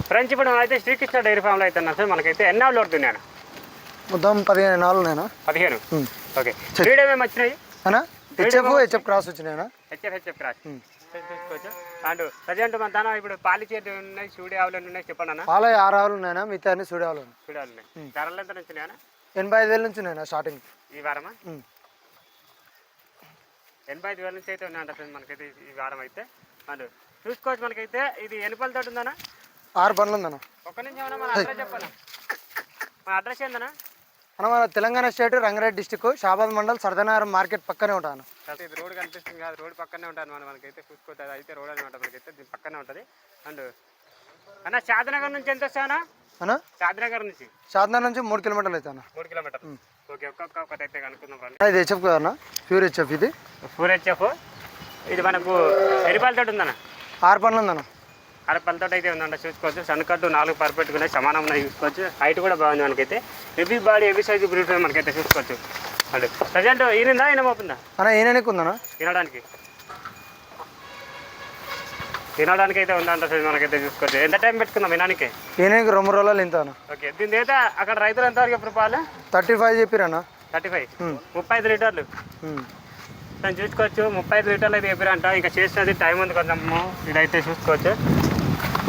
Friends ఇప్పుడు అయితే Srikrishna dairy ఫామ్లో అయితే సార్ మనకైతే ఎన్ని ఆవులు పడుతున్నాయి? మొత్తం 15 ఆవులు ఉన్నాయన్నా. 15. ఓకే. బ్రీడ్ ఏమేమి వచ్చినాయి అన్నా? హెచ్ఎఫ్ క్రాస్ వచ్చినాయన్నా. హెచ్ఎఫ్ క్రాస్ చూసుకోవచ్చు. అండ్ ప్రజెంట్ మన తన ఇప్పుడు పాలిచేటి ఉన్నాయి, సూడి ఆవులు ఉన్నాయి చెప్పండి అన్న. పాల 6 ఆవులు ఉన్నాయన్నా, మిగతా అన్ని సూడి ఆవులు ఉన్నాయి. ధరలు ఎంత నుంచి ఉన్నాయన్నా? 85,000 నుంచి ఉన్నాయన్నా స్టార్టింగ్. ఈ వారమా? 85,000 నుంచి అయితే ఉన్నాయంట మనకైతే ఈ వారం అయితే. అండ్ చూసుకోవచ్చు మనకైతే ఇది ఎన్ని పళ్ళ తోటి ఉందన్నా? 6 పనులు ఉందన్నా. ఒక్క నుంచి ఏమన్నా మన అడ్రస్ చెప్పాలా? మన అడ్రస్ ఏందన్నా? అన్న మన Telangana state Rangareddy district Shabad mandal Sardanagar market పక్కనే ఉంటాను. ఇది రోడ్ కనిపిస్తుంది కదా, రోడ్ పక్కనే ఉంటుంది మనకైతే. చూసుకోవచ్చు అది అయితే రోడ్ అనమాట మనకైతే, దీని పక్కనే ఉంటుంది. అండ్ అన్న షాద్నగర్ నుంచి ఎంత వస్తాయన్నా? అన్న షాద్నగర్ నుంచి 3 కిలోమీటర్లు అయితే అన్న. 3 కిలోమీటర్లు. ఓకే. ఒక్కొక్కటి అయితే కనుక్కుందాం. ఇది హెచ్ఎఫ్ కదన్నా, ప్యూర్ హెచ్ఎఫ్. ఇది ప్యూర్ హెచ్ఎఫ్. ఇది మనకు ఎరిపాలతోటి ఉందన్న. 6 పనులు ఉందన్న. 6 పళ్ళతోటి అయితే ఉందంట. చూసుకోవచ్చు. సన్నకట్టు 4 పర్ఫెక్ట్గా ఉన్నాయి, సమానం ఉన్నాయి. చూసుకోవచ్చు. హైట్ కూడా బాగుంది మనకైతే. Heavy body heavy size breed మనకైతే చూసుకోవచ్చు. అంటే ప్రజెంట్ ఈయనందా ఈయన మోపుందా? అన్న ఈయనకి ఉందన్నా. తినడానికి అయితే ఉందంట మనకైతే. చూసుకోవచ్చు. ఎంత టైం పెట్టుకుందాం వినానికి? ఈయనకి 2 రోజులు ఇంత అన్న. ఓకే. దీని అయితే అక్కడ రైతులు ఎంతవరకు ఎప్పుడు పాలు? 35 చెప్పిరన్నా. 35. 35 లీటర్లు. నేను చూసుకోవచ్చు. 35 లీటర్లు అయితే చెప్పారంట. ఇంకా చేసినది టైం ఉంది కొంచెం. ఇదైతే చూసుకోవచ్చు.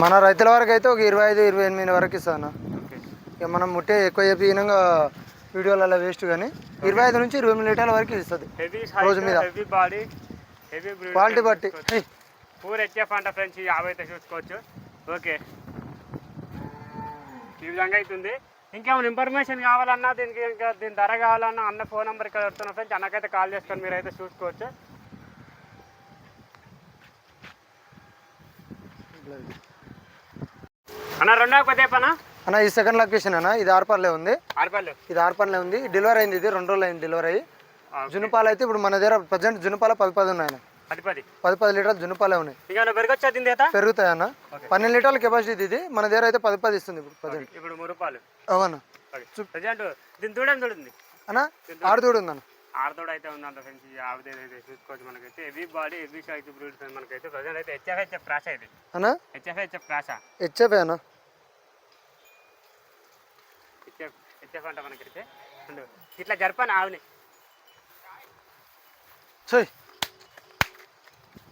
మన రైతుల వరకు అయితే ఒక 25-28 వరకు ఇస్తాను. ఇక మనం ముట్టే ఎక్కువ చెప్పినాక వీడియోలలో వేస్ట్, కానీ 25 నుంచి 28 లీటర్ల వరకు ఇస్తుంది రోజు మీద. హెవీ బాడీ హెవీ క్వాలిటీ బట్టి. పూర్ హెచ్ఎఫ్ అంట ఫ్రెండ్స్. ఈ ఆవు అయితే చూసుకోవచ్చు. ఓకే. ఈ విధంగా అవుతుంది. ఇంకేమైనా ఇన్ఫర్మేషన్ కావాలన్నా, దీనికి ఇంకా దీని ధర కావాలన్నా అన్న ఫోన్ నెంబర్ ఇక్కడ పెడుతున్నా ఫ్రెండ్స్. అన్నకైతే కాల్ చేసుకొని మీరైతే చూసుకోవచ్చు. అన్న రెండో కొద్ది పనా అన్న ఈ సెకండ్ లొకేషన్ అన్న. ఇది 6 పనులే ఉంది. 6 పళ్ళు. ఇది 6 పనులే ఉంది. డెలివరీ అయింది. ఇది 2 రోజులు అయింది డెలివరీ అయ్యి. జున్నుపాలు అయితే ఇప్పుడు మన దగ్గర ప్రజెంట్ జున్నుపాలు 10 ఉన్నాయి. 10 లీటర్లు జున్నుపాలే ఉన్నాయి. పెరుగుతాయి అన్న. 12 లీటర్ల కెపాసిటీ ఇది. మన దగ్గర అయితే 10 ఇస్తుంది ఇప్పుడు ప్రజెంట్. ఇప్పుడు 3 రూపాయలు. అవునా? దీని దూడం చూడండి అన్న. 6 దూడ ఉందన్న. 6 దూడ అయితే ఉందంట ఫ్రెండ్స్. ఈ ఆవుదే అయితే చూసుకోవచ్చు. మనకైతే heavy body heavy size breed మనకైతే ప్రజెంట్ అయితే హెచ్ఎఫ్ క్రాస్ అయితే అన్న. హెచ్ఎఫ్ క్రాసా? హెచ్ఎఫ్ అన్న. హెచ్ఎఫ్ అంట మనకైతే. ఇట్లా జరపని ఆవుని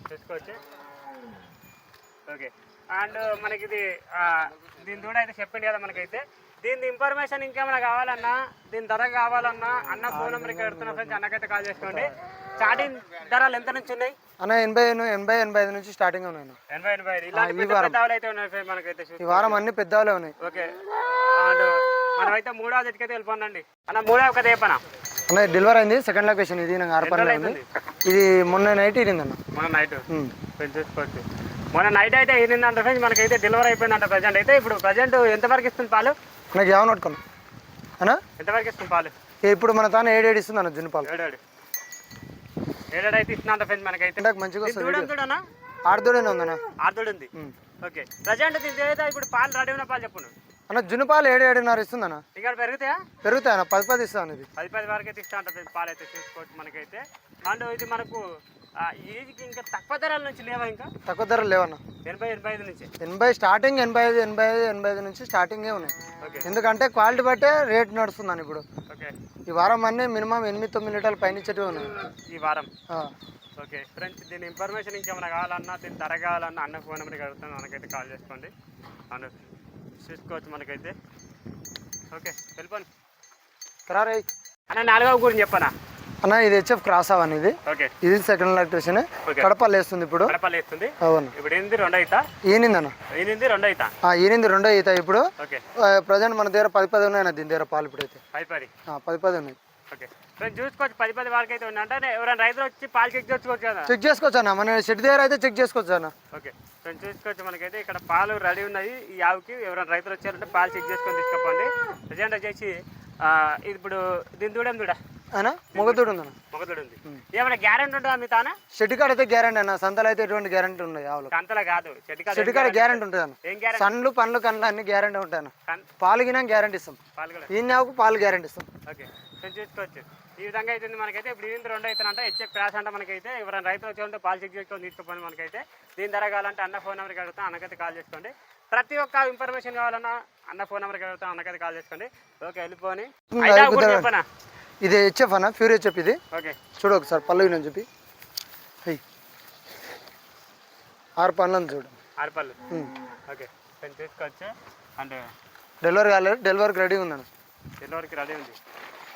చూసుకోవచ్చు. ఓకే. అండ్ మనకి ఇది దీని దూడ అయితే చెప్పింది కదా మనకైతే. దీని ఇన్ఫర్మేషన్ ఇంకేమైనా కావాలన్నా, దీని ధర కావాలన్నా అన్న ఫోన్ నెంబర్ ఇక్కడ పెడుతున్నా ఫ్రెండ్స్. అన్నకైతే కాల్ చేసుకోండి. స్టార్టింగ్ ధరలు ఎంత నుంచి ఉన్నాయి అన్న? 80-85 నుంచి స్టార్టింగ్ ఉన్నాయి. 80-85 ఇలాంటి పెద్దవాళ్ళు అయితే ఉన్నాయి మనకైతే. ఈ వారం అన్ని పెద్దవాళ్ళే ఉన్నాయి. ఓకే. అండ్ మనమైతే 3వ జట్టుకైతే వెళ్ళిపోండి అన్న. 3వ కథ చెప్పనా అన్న? డెలివరీ అయింది. సెకండ్ లొకేషన్ ఇది. నాకు 6 పనులు ఉంది. ఇది మొన్న నైట్ ఇరిందన్న. మొన్న నైట్ చూసుకోవచ్చు. మొన్న నైట్ అయితే ఇరిందంట ఫ్రెండ్స్. మనకైతే డెలివరీ అయిపోయిందంట ప్రజెంట్ అయితే. ఇప్పుడు ప్రజెంట్ ఎంతవరకు ఇస్తుంది పాలు? నాకు ఏమని పట్టుకున్నా అన్న? ఎంతవరకు ఇస్తుంది పాలు? ఇప్పుడు మన తాను 7 ఇస్తుంది అన్న జున్ను పాలు. 7 అయితే ఇస్తుందంట ఫ్రెండ్స్ మనకైతే. మంచిగా వస్తుంది. 6 దూడనే ఉందన్న. 6 దూడ ఉంది. ఓకే. ప్రజెంట్ దీని ఇప్పుడు పాలు రెడీ ఉన్న పాలు చెప్పు అన్న. జున్ను పాలు 7-7.5 ఇస్తుందన్న. ఇక్కడ పెరుగుతాయా? పెరుగుతాయన్న. 10 ఇస్తాను. ఇది 10 వరకు అయితే ఇస్తా ఉంటుంది పాలు అయితే చూసుకోవచ్చు మనకైతే. అండ్ ఇది మనకు ఈజీకి ఇంకా తక్కువ ధరల నుంచి లేవా? ఇంకా తక్కువ ధరలు లేవన్న. 80-85 నుంచి 80 స్టార్టింగ్. 85 నుంచి స్టార్టింగే ఉన్నాయి. ఎందుకంటే క్వాలిటీ బట్టే రేట్ నడుస్తుందని ఇప్పుడు. ఓకే. ఈ వారం అన్నీ మినిమం 8-9 లీటర్లు పైన ఇచ్చేటివి ఉన్నాయి ఈ వారం. Okay friends. దీని ఇన్ఫర్మేషన్ ఇంకేమైనా కావాలన్నా, దీని ధర కావాలన్నా అన్న ఫోన్ నెంబర్కి అడుగుతాను. మనకైతే కాల్ చేసుకోండి. అండ్ చూసుకోవచ్చు మనకైతే. ఓకే వెళ్ళిపోండి. ఖరారై అన్న 4వ గురించి చెప్పనా అన్న? ఇది హెచ్ఎఫ్ క్రాస్ అవన్నీ. ఇది ఓకే. ఇది సెకండ్ లొకేషన్. కడపలు వేస్తుంది ఇప్పుడు. కడపలు వేస్తుంది. అవును. ఇప్పుడు ఏంది 2 అవుతా? ఈనిందన్న. ఈనింది 2 అవుతా. ఈనింది 2 అవుతాయి ఇప్పుడు. ఓకే. ప్రజెంట్ మన దగ్గర 10 ఉన్నాయన్న. దీని దగ్గర పాలు ఇప్పుడైతే 10 ఉన్నాయి. ఓకే. చూసుకోవచ్చు. 10 వరకు అయితే ఉన్నాయి. అంటే ఎవరైనా రైతులు వచ్చి పాలు చెక్ చేసుకోవచ్చు కదా? చెక్ చేసుకోవచ్చు అన్న. మన షెడ్ దగ్గర అయితే చెక్ చేసుకోవచ్చు అన్న. ఓకే. చూసుకోవచ్చు మనకైతే ఇక్కడ పాలు రెడీ ఉన్నాయి. ఈ ఆవుకి ఎవరైనా రైతులు వచ్చారంటే పాలు చెక్ చేసుకొని తీసుకోండి. ప్రజెంట్ వచ్చేసి ఇప్పుడు దీని దూడం దూడ అన్న. మొగదూడు ఉందన్న. మొగదూడు ఉంది. ఏమైనా గ్యారెంటీ ఉంటుందా మీ తాన? షెడ్ కాడ అయితే గ్యారెంటీ అన్న. సంతలో అయితే ఎటువంటి గ్యారెంటీ ఉన్నాయి ఆవులు. సంతలో కాదు, షెడ్ కాడ గ్యారెంటీ ఉంటుంది అన్న. ఏం గ్యారెంటీ? సన్లు పండ్లు కన్లు అన్ని గ్యారెంటీ ఉంటాయి అన్న. పాలు గినా గ్యారెంటీ ఇస్తాం. ఈ ఆవుకు పాలు గ్యారెంటీ ఇస్తాం. ఓకే. చూసుకోవచ్చు. ఈ విధంగా అయితే మనకైతే ఇప్పుడు ఇది 2 అవుతానంట. హెచ్ఎఫ్ క్రాస్ అంటే మనకైతే ఎవరైనా రైతులు వచ్చారంటే పాలు చెక్ చేసుకొని తీసుకోండి. మనకైతే దీని ధర కావాలంటే అన్న ఫోన్ నెంబర్కి అడుగుతాం. అన్నకైతే కాల్ చేసుకోండి. ప్రతి ఒక్క ఇన్ఫర్మేషన్ కావాలన్నా అన్న ఫోన్ నెంబర్కి వెళ్తాం, అన్నకైతే కాల్ చేసుకోండి. ఓకే వెళ్ళిపోని చెప్పనా, ఇది హెచ్ఎఫ్ అన్న, ప్యూర్ హెచ్ఎఫ్ ఇది. ఓకే చూడు ఒకసారి పళ్ళు నేను చెప్పి 6 పనులను చూడు, 6 పళ్ళు. ఓకే కొంచెం తీసుకోవచ్చు. అండ్ డెలివరీ కాలేదు, డెలివరీకి రెడీ ఉందన్న. డెలివరీకి రెడీ ఉంది.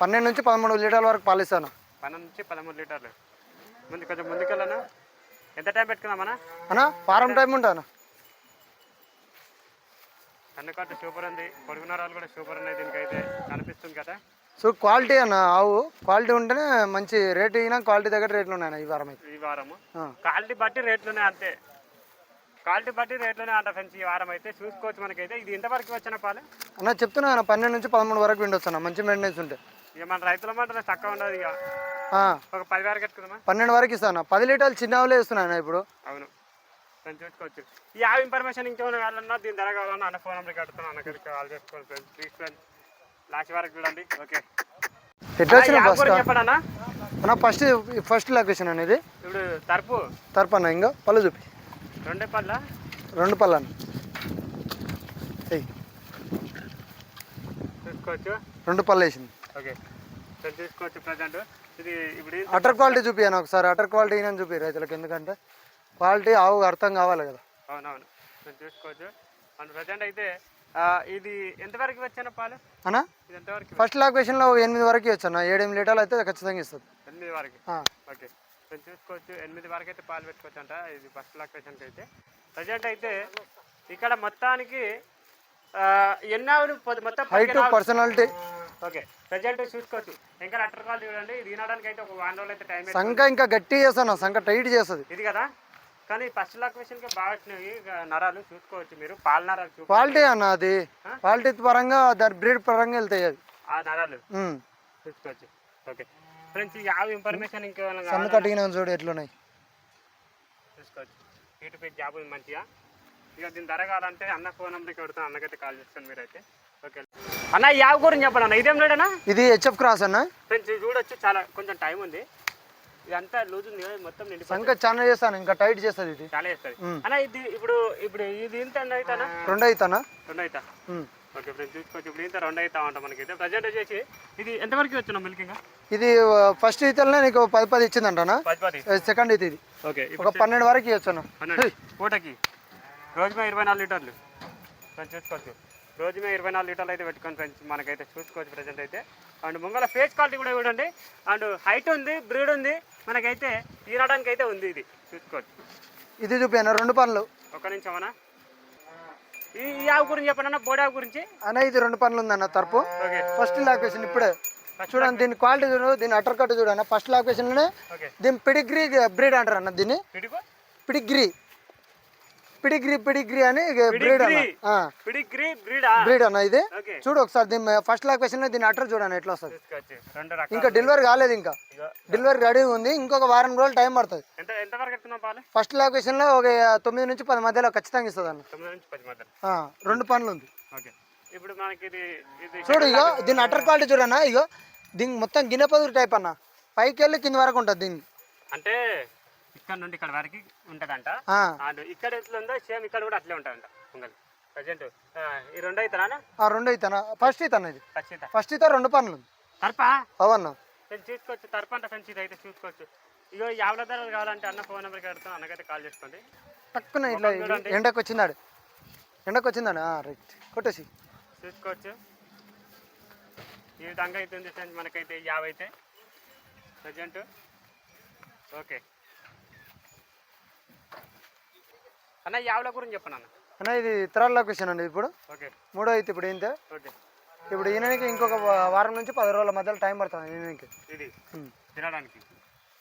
12 నుంచి 13 లీటర్ల వరకు పాలు ఇస్తాను. 12 నుంచి 13 లీటర్లు. కొంచెం ముందుకెళ్ళనా, ఎంత టైం పెట్టుకుందామన్నా? అన్నా వారం టైం ఉంటాను. సన్నకాటు సూపర్ ఉంది, పొడుగు నరాలు కూడా సూపర్ ఉన్నాయి. దీనికైతే కనిపిస్తుంది కదా. సో క్వాలిటీ అన్న, ఆవు క్వాలిటీ ఉంటేనే మంచి రేట్ అయినా క్వాలిటీ దగ్గర రేట్లు ఉన్నాయి ఈ వారం అయితే. ఈ వారము క్వాలిటీ బట్టి రేట్లు ఉన్నాయి అంతే, క్వాలిటీ బట్టి రేట్లోనే అంట ఫ్రెండ్స్. ఈ వారం అయితే చూసుకోవచ్చు. మనకైతే ఇది ఇంతవరకు వచ్చిన పాలు అన్న చెప్తున్నా అన్న, 12 నుంచి 13 వరకు విండొచ్చు అన్న, మంచి మెయింటెనెన్స్ ఉంటే. ఇక మన రైతుల మాట తక్కువ ఉండదు. ఇక ఒక 10 వరకు ఎత్తుకుందామా? 12 వరకు ఇస్తాను. 10 లీటర్లు చిన్న ఆవులే ఇస్తున్నాను ఇప్పుడు. అవును ఫ్రెండ్స్ చూసుకోవచ్చు. ఈ ఆవు ఇన్ఫర్మేషన్ ఇంకేమైనా కావాలన్నా, దీని ధర కావాలన్నా అన్న ఫోన్ నెంబర్కి అడుగుతున్నాను, అన్నకి కాల్ చేసుకోవాలి ఫ్రెండ్స్. ప్లీజ్ ఫ్రెండ్స్ లాస్ట్ వరకు చూడండి. ఓకే ఎట్లా వచ్చిన చెప్పడన్నా అన్న, ఫస్ట్ లొకేషన్ అనేది ఇప్పుడు తరపు అన్న. ఇంకా పళ్ళు చూపి, 2 పళ్ళ 2 పళ్ళు అన్న. చూసుకోవచ్చు, 2 పళ్ళు వేసింది. ఓకే చూసుకోవచ్చు. ప్రజెంట్ ఇది ఇప్పుడు అటర్ క్వాలిటీ చూపి అన్న ఒకసారి, అటర్ క్వాలిటీ అయినా చూపి రైతులకు, ఎందుకంటే క్వాలిటీ ఆవు అర్థం కావాలి కదా. అవునవును చూసుకోవచ్చు. అండ్ ప్రజెంట్ అయితే ఇది ఎంతవరకు వచ్చిన పాలు అన్న? ఇది ఎంతవరకు? ఫస్ట్ లొకేషన్లో 8 వరకు ఇవ్వచ్చు అన్న. 7 8 అయితే ఖచ్చితంగా ఇస్తుంది. 8 వరకు. ఓకే చూసుకోవచ్చు. 8 వరకు అయితే పాలు పెట్టుకోవచ్చు అంట. ఇది ఫస్ట్ లొకేషన్కి అయితే. ప్రజెంట్ అయితే ఇక్కడ మొత్తానికి ఎన్నావులు మొత్తం హైట్ పర్సనాలిటీ. ఓకే ప్రజెంట్ చూసుకోవచ్చు. ఇంకా అటర్ కాల్ చూడండి. ఇది తినడానికి అయితే ఒక 1 రోజులు అయితే టైం. సంఖ ఇంకా గట్టి చేస్తాను, సంఖ టైట్ చేస్తుంది ఇది కదా. కానీ ఫస్ట్ లొకేషన్కి బాగా వచ్చినాయి నరాలు చూసుకోవచ్చు మీరు. పాల నరాలు క్వాలిటీ అన్న, అది క్వాలిటీ పరంగా దాని బ్రీడ్ పరంగా వెళ్తాయి అది ఆ నరాలు చూసుకోవచ్చు. ఓకే ఫ్రెండ్స్ ఈ ఆవు ఇన్ఫర్మేషన్ ఇంకేమైనా సన్న కట్టిన చూడు ఎట్లున్నాయి చూసుకోవచ్చు. ఇటు పెట్టి జాబ్ ఉంది మంచిగా. ఇక దీని ధర కావాలంటే అన్న ఫోన్ నెంబర్కి పెడతాను, అన్నకైతే కాల్ చేస్తాను మీరైతే. ఓకే అన్న ఈ ఆవు గురించి చెప్పండి అన్న. ఇదేం లేడనా? ఇది హెచ్ఎఫ్ క్రాస్ అన్న. ఫ్రెండ్స్ చూడొచ్చు, చాలా కొంచెం టైం ఉంది. ఇదంతా లూజ్ ఉంది మొత్తం నిండి. సంఖ్య చాలా చేస్తాను, ఇంకా టైట్ చేస్తుంది. ఇది చాలా చేస్తుంది అన్న. ఇది ఇప్పుడు ఇది ఇంత అవుతానా? 2 అవుతానా? 2 అవుతా. ఓకే ఫ్రెండ్స్ చూసుకోవచ్చు. ఇప్పుడు ఇంత 2 అవుతా ఉంటాం మనకైతే. ప్రజెంట్ వచ్చేసి ఇది ఎంతవరకు వచ్చినా మిల్కింగ్? ఇది ఫస్ట్ ఈతలనే నీకు 10 ఇచ్చిందంటనా? 10 సెకండ్ ఇది ఓకే ఒక 12 వరకు ఇవ్వచ్చు. పూటకి రోజుమే 24 లీటర్లు ఫ్రెండ్స్ చూసుకోవచ్చు. రోజుమే 24 లీటర్లు అయితే పెట్టుకోండి ఫ్రెండ్స్ మనకైతే చూసుకోవచ్చు ప్రజెంట్ అయితే. అండ్ ముంగల ఫేస్ క్వాలిటీ కూడా చూడండి. అండ్ హైట్ ఉంది, బ్రీడ్ ఉంది, మనకైతే తినడానికి అయితే ఉంది. ఇది చూసుకోవచ్చు. ఇది చూపాను 2 పనులు. ఒక్క నిమిషం అన్న. ఈ ఆవు గురించి చెప్పండి అన్న, బోడి ఆవు గురించి అన్న. ఇది 2 పనులు ఉందన్న తరపు. ఓకే ఫస్ట్ లొకేషన్ ఇప్పుడే చూడండి. దీని క్వాలిటీ చూడు, దీని అటర్ కట్ చూడన్న. ఫస్ట్ లొకేషన్లోనే దీని పిడిగ్రీ బ్రీడ్ అంటారు అన్న. దీన్ని పిడిగ్రీ అని బ్రీడ్ అన్న. ఇది చూడు ఒకసారి దీని ఫస్ట్ లొకేషన్ లో దీని అటర్ చూడండి ఎట్లా వస్తుంది. ఇంకా డెలివరీ కాలేదు, ఇంకా డెలివరీ రెడీ ఉంది. ఇంకొక వారం రోజులు టైం పడుతుంది. ఫస్ట్ లొకేషన్ లో ఒక 9 నుంచి 10 మధ్యలో ఖచ్చితంగా ఇస్తుంది అన్న. 2 పనులు ఉంది. చూడు ఇగో దీని అటర్ క్వాలిటీ చూడన్న. ఇగో దీనికి మొత్తం గిన్నెపదురు టైప్ అన్న. పైకి వెళ్ళి కింద వరకు ఉంటుంది. దీన్ని అంటే ఇక్కడ నుండి ఇక్కడ వరకు ఉంటదంట. ఇక్కడ ఎట్లా ఉందో సేమ్ ఇక్కడ కూడా అట్లే ఉంటదంట. ప్రజెంట్ ఈ 2 అవుతానా? 2 అవుతానా? ఫస్ట్ అవుతాను. ఇది ఫస్ట్ అయితే 2 పనులు తరపా అవన్న చూసుకోవచ్చు. తరప అంటే ఫ్రెండ్స్ ఇది అయితే చూసుకోవచ్చు. ఇగో 50 ధరలు కావాలంటే అన్న ఫోన్ నెంబర్కి పెడతాం, అన్నకైతే కాల్ చేసుకోండి. తక్కువ ఇట్లా ఎండకు వచ్చిందాడు రైట్ కొట్టేసి చూసుకోవచ్చు. ఈ విధంగా అయితే ఉంది ఫ్రెండ్స్ మనకైతే 50 అయితే ప్రజెంట్. ఓకే అన్న ఈ ఆవుల గురించి చెప్పండి అన్న. ఇది 3rd లొకేషన్ అండి. ఇప్పుడు ఓకే 3వ అయితే ఇప్పుడు ఏంటే. ఓకే ఇప్పుడు ఈయనకి ఇంకొక వారం నుంచి 10 రోజుల మధ్యలో టైం పడుతుంది ఈయనకి. ఇది తినడానికి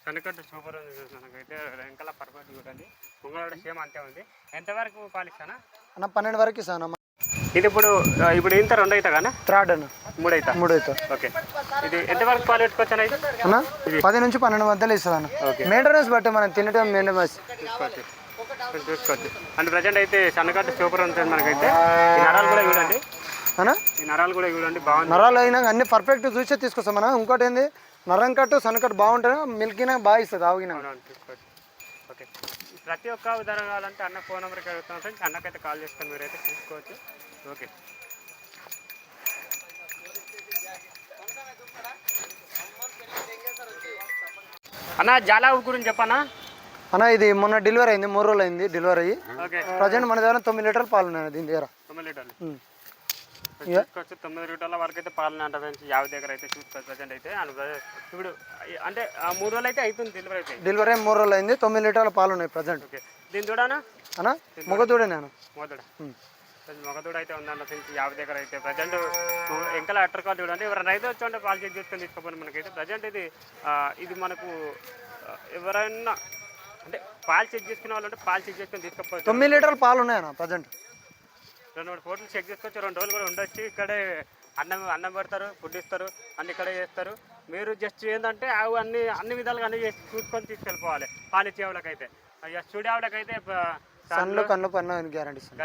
కనుకంటే సూపర్ ఉంది మనకైతే. వెంకల పర్పస్ చూడండి. ముంగళ సేమ్ అంతే ఉంది. ఎంతవరకు పాలిస్తానా అన్న? 12 వరకు ఇస్తాను. ఇది ఇప్పుడు ఇంత 2 అవుతా కానీ 3rd అన్న. 3 అవుతా. ఓకే ఇది ఎంతవరకు పాలు పెట్టుకోవచ్చు అన్న? 10 నుంచి 12 మధ్యలో ఇస్తుంది అన్న. మెయింటెనెన్స్ బట్టి మనం తినటం మెయింటెనెన్స్ చూసుకోవచ్చు. అండ్ ప్రజెంట్ అయితే సన్నకట్టు సూపర్ ఉంటుంది మనకైతే. ఈ నరాలు కూడా చూడండి అన్న. ఈ నరాలు కూడా చూడండి బాగుంది. నరాలు అయినా అన్ని పర్ఫెక్ట్ చూసే తీసుకొస్తాం మనం. ఇంకోటి ఏంది, నరం కట్టు సన్నకట్టు బాగుంటుంది, మిల్క్ అయినా బాగా ఇస్తుంది ఆవుగిన. చూసుకోవచ్చు. ఓకే ప్రతి ఒక్క ధర కావాలంటే అన్న ఫోన్ నెంబర్కి అడుగుతున్నాం ఫ్రెండ్స్. అన్నకైతే కాల్ చేసుకొని మీరైతే చూసుకోవచ్చు. ఓకే అన్న జాలా గురించి చెప్పనా అన్న ఇది మొన్న డెలివరీ అయింది, 3 రోజులు అయింది డెలివరీ అయ్యి. ఓకే ప్రజెంట్ మన దగ్గర 9 లీటర్లు పాలు ఉన్నాయి దీని దగ్గర. 9 లీటర్లు చూసుకోవచ్చు. 9 లీటర్ల వరకు అయితే పాలన అంట ఫ్రెండ్స్. 50 దగ్గర అయితే చూసుకోవచ్చు ప్రజెంట్ అయితే. ఇప్పుడు అంటే 3 రోజులు అయితే అవుతుంది డెలివరీ అయితే. డెలివరీ 3 రోజులు అయింది, 9 లీటర్ల పాలు ఉన్నాయి ప్రజెంట్. ఓకే దీని దూడనా అన్న మొగదూడే నేను మోదడ మగదూడ అయితే ఉందంట ఫ్రెండ్స్. 50 దగ్గర అయితే ప్రజెంట్ ఎంకల అట్టర్ కార్డు చూడండి. ఎవరైనా రైతు వచ్చి పాలు చెక్ చేసుకొని తీసుకోపోయి మనకైతే ప్రజెంట్ ఇది మనకు ఎవరైనా అంటే పాలు చెక్ చేసుకునే వాళ్ళు అంటే పాలు చెక్ చేసుకొని తీసుకోవచ్చు. 9 లీటర్ల పాలు ఉన్నాయన్న ప్రజెంట్. 2-3 ఫోటోలు చెక్ చేసుకోవచ్చు. 2 రోజులు కూడా ఉండొచ్చు. ఇక్కడే అన్నం పెడతారు, ఫుడ్ ఇస్తారు, అన్ని ఇక్కడే చేస్తారు. మీరు జస్ట్ ఏంటంటే అవి అన్ని విధాలుగా అన్ని చేసి చూసుకొని తీసుకెళ్ళిపోవాలి. పాలిచ్చే వాళ్ళకైతే స్టూడియో వాళ్ళకైతే సన్లు కన్ను పన్ను గ్యారంటీ ఇస్తారు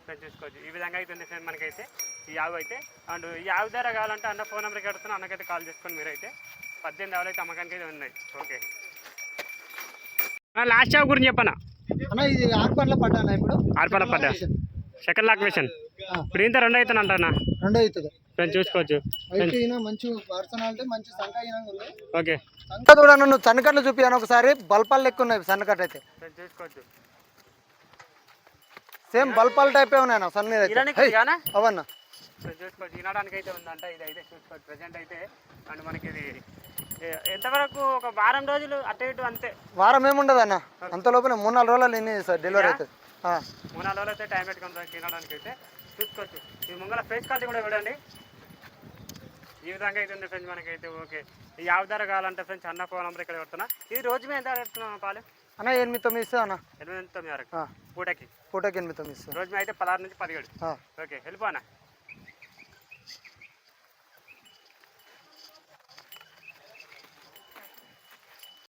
ఫ్రెండ్స్. చూసుకోవచ్చు. ఈ విధంగా అయితే ఉంది ఫ్రెండ్ మనకైతే ఈ ఆవు అయితే. అండ్ ఈ ఆవు ధర కావాలంటే అన్న ఫోన్ నెంబర్కి అడుగుతున్నా. అన్నకైతే కాల్ చేసుకొని మీరైతే 18 ఆవులు అయితే అమ్మకానికి అయితే ఉన్నాయి. ఓకే లాస్ట్ ఆవు గురించి చెప్పనా అన్న ఇది 6 పళ్ళ పడ్డా ఇప్పుడు 6 పళ్ళ పడ్డా సెకండ్ లాక్వేషన్. ఇప్పుడు ఇంత 2 అవుతాను అంటానా 2 అవుతుంది ఫ్రెండ్స్. చూసుకోవచ్చు. మంచి పర్సనాలిటీ మంచి సంఖ్య ఉంది. ఓకే సంఖ్య కూడా నువ్వు సన్నకట్లు చూపియాను ఒకసారి. బల్పాలు లెక్క ఉన్నాయి సన్నకట్ అయితే. చూసుకోవచ్చు. సేమ్ బల్పాల టైపే ఉన్నాయి సన్న అవన్నా చూసుకోవచ్చు. వినడానికి అయితే ఉందంట. ఇది అయితే చూసుకోవచ్చు ప్రజెంట్ అయితే. అండ్ మనకి ఇది ఎంతవరకు ఒక వారం రోజులు అటు ఇటు అంతే. వారం ఏముండదు అన్న, అంత లోపల 3-4 రోజులు ఎన్ని సార్ డెలివరీ అవుతుంది. 3-4 రోజులు అయితే టైం పెట్టుకుంటాం తినడానికి అయితే. చూసుకోవచ్చు. ఈ ముంగల ఫేస్ క్వాలిటీ కూడా చూడండి. ఈ విధంగా అయితే ఉంది ఫ్రెండ్స్ మనకైతే. ఓకే ఈ ఆవు ధర కావాలంటే ఫ్రెండ్స్ అన్న ఫోన్ నెంబర్ ఇక్కడ పెడుతున్నా. ఇది రోజు మీద ఎంత పెడుతున్నాం పాలు అన్న 8-9 ఇస్తా అన్న. 8-9 వరకు పూటకి 8-9 ఇస్తా. రోజు మీద అయితే 16 నుంచి 17. ఓకే వెళ్ళిపోనా.